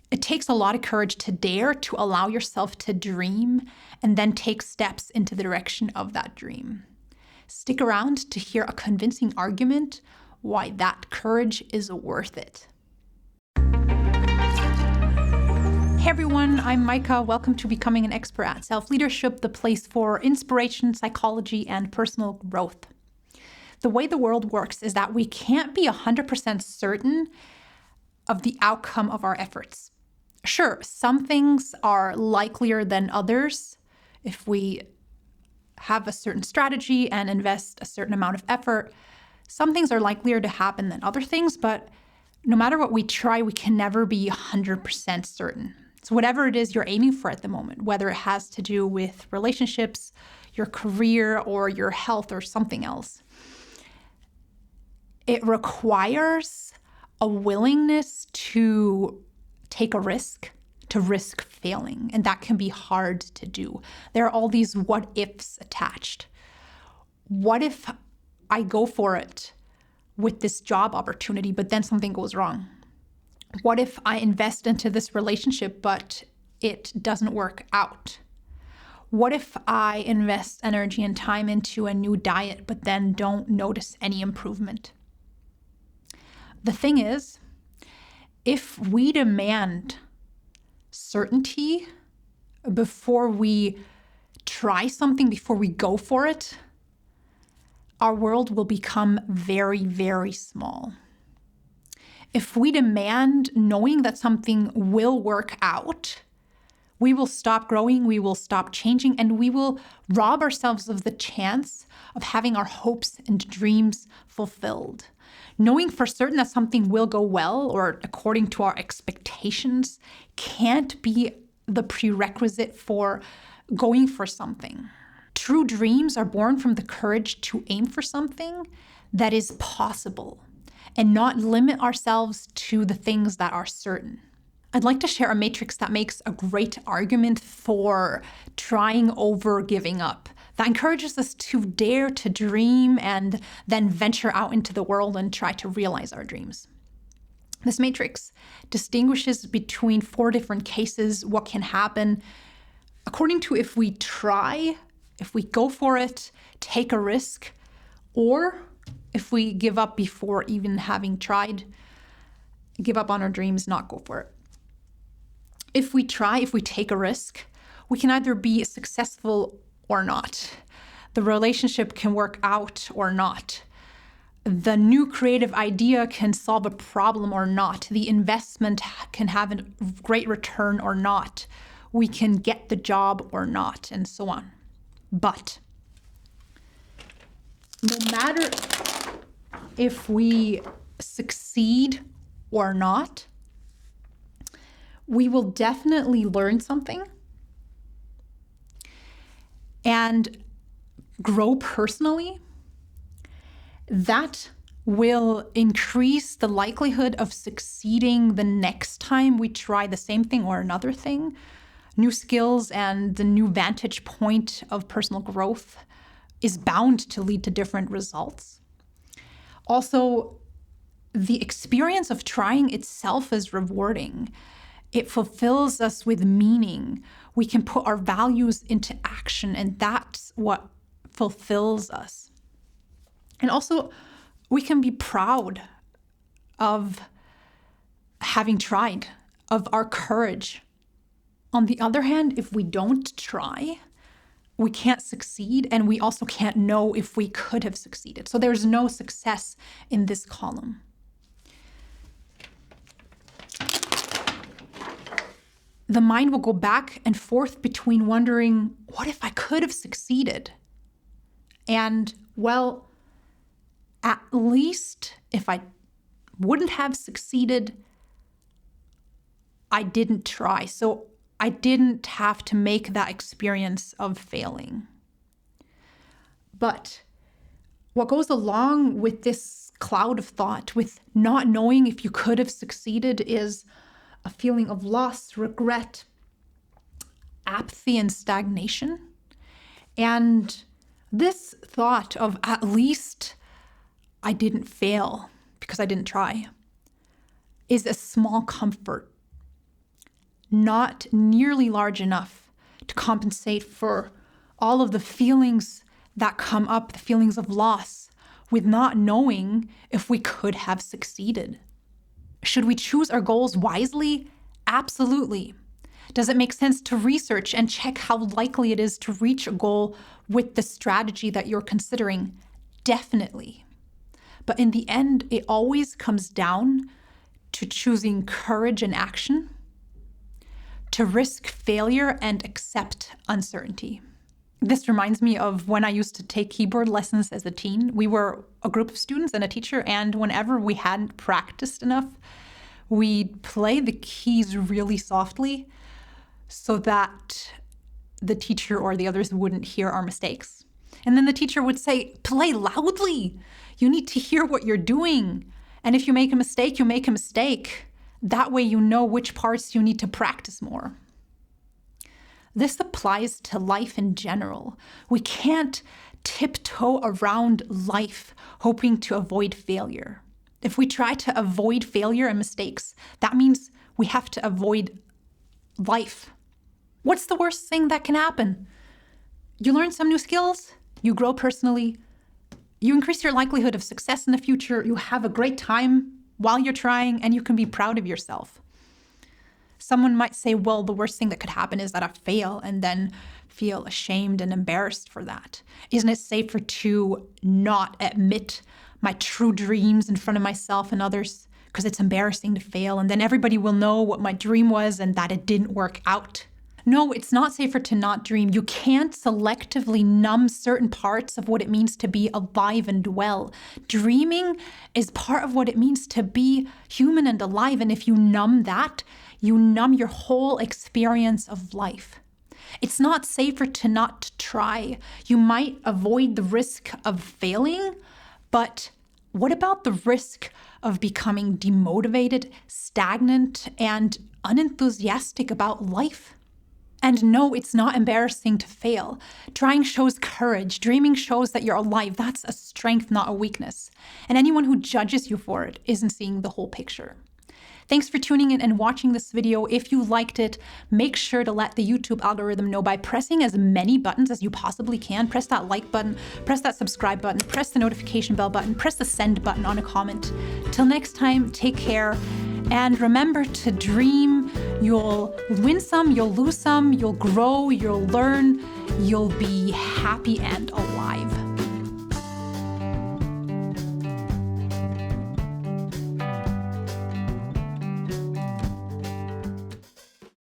It takes a lot of courage to dare to allow yourself to dream and then take steps into the direction of that dream. Stick around to hear a convincing argument why that courage is worth it. Hey everyone, I'm Maika. Welcome to Becoming an Expert at Self-Leadership, the place for inspiration, psychology, and personal growth. The way the world works is that we can't be 100% certain of the outcome of our efforts. Sure, some things are likelier than others. If we have a certain strategy and invest a certain amount of effort, some things are likelier to happen than other things, but no matter what we try, we can never be 100% certain. So whatever it is you're aiming for at the moment, whether it has to do with relationships, your career, or your health, or something else, it requires a willingness to take a risk, to risk failing. And that can be hard to do. There are all these what ifs attached. What if I go for it with this job opportunity, but then something goes wrong? What if I invest into this relationship, but it doesn't work out? What if I invest energy and time into a new diet, but then don't notice any improvement? The thing is, if we demand certainty before we try something, before we go for it, our world will become very, very small. If we demand knowing that something will work out, we will stop growing, we will stop changing, and we will rob ourselves of the chance of having our hopes and dreams fulfilled. Knowing for certain that something will go well or according to our expectations can't be the prerequisite for going for something. True dreams are born from the courage to aim for something that is possible and not limit ourselves to the things that are certain. I'd like to share a matrix that makes a great argument for trying over giving up, that encourages us to dare to dream and then venture out into the world and try to realize our dreams. This matrix distinguishes between 4 different cases, what can happen according to if we try, if we go for it, take a risk, or if we give up before even having tried, give up on our dreams, not go for it. If we try, if we take a risk, we can either be successful or not. The relationship can work out or not. The new creative idea can solve a problem or not. The investment can have a great return or not. We can get the job or not, and so on. But no matter if we succeed or not, we will definitely learn something and grow personally. That will increase the likelihood of succeeding the next time we try the same thing or another thing. New skills and the new vantage point of personal growth is bound to lead to different results. Also, the experience of trying itself is rewarding. It fulfills us with meaning. We can put our values into action, and that's what fulfills us. And also, we can be proud of having tried, of our courage. On the other hand, if we don't try, we can't succeed, and we also can't know if we could have succeeded. So there's no success in this column. The mind will go back and forth between wondering, what if I could have succeeded? And, well, at least if I wouldn't have succeeded, I didn't try. So I didn't have to make that experience of failing. But what goes along with this cloud of thought, with not knowing if you could have succeeded, is a feeling of loss, regret, apathy, and stagnation. And this thought of at least I didn't fail because I didn't try is a small comfort. not nearly large enough to compensate for all of the feelings that come up, the feelings of loss, with not knowing if we could have succeeded. Should we choose our goals wisely? Absolutely. Does it make sense to research and check how likely it is to reach a goal with the strategy that you're considering? Definitely. But in the end, it always comes down to choosing courage and action, to risk failure and accept uncertainty. This reminds me of when I used to take keyboard lessons as a teen. We were a group of students and a teacher, and whenever we hadn't practiced enough, we'd play the keys really softly so that the teacher or the others wouldn't hear our mistakes. And then the teacher would say, play loudly. You need to hear what you're doing. And if you make a mistake, you make a mistake. That way you know which parts you need to practice more. This applies to life in general. We can't tiptoe around life hoping to avoid failure. If we try to avoid failure and mistakes, that means we have to avoid life. What's the worst thing that can happen? You learn some new skills, you grow personally, you increase your likelihood of success in the future, you have a great time while you're trying, and you can be proud of yourself. Someone might say, well, the worst thing that could happen is that I fail and then feel ashamed and embarrassed for that. Isn't it safer to not admit my true dreams in front of myself and others because it's embarrassing to fail and then everybody will know what my dream was and that it didn't work out? No, it's not safer to not dream. You can't selectively numb certain parts of what it means to be alive and well. Dreaming is part of what it means to be human and alive. And if you numb that, you numb your whole experience of life. It's not safer to not try. You might avoid the risk of failing, but what about the risk of becoming demotivated, stagnant, and unenthusiastic about life? And no, it's not embarrassing to fail. Trying shows courage. Dreaming shows that you're alive. That's a strength, not a weakness. And anyone who judges you for it isn't seeing the whole picture. Thanks for tuning in and watching this video. If you liked it, make sure to let the YouTube algorithm know by pressing as many buttons as you possibly can. Press that like button, press that subscribe button, press the notification bell button, press the send button on a comment. Till next time, take care. And remember to dream. You'll win some, you'll lose some, you'll grow, you'll learn, you'll be happy and alive.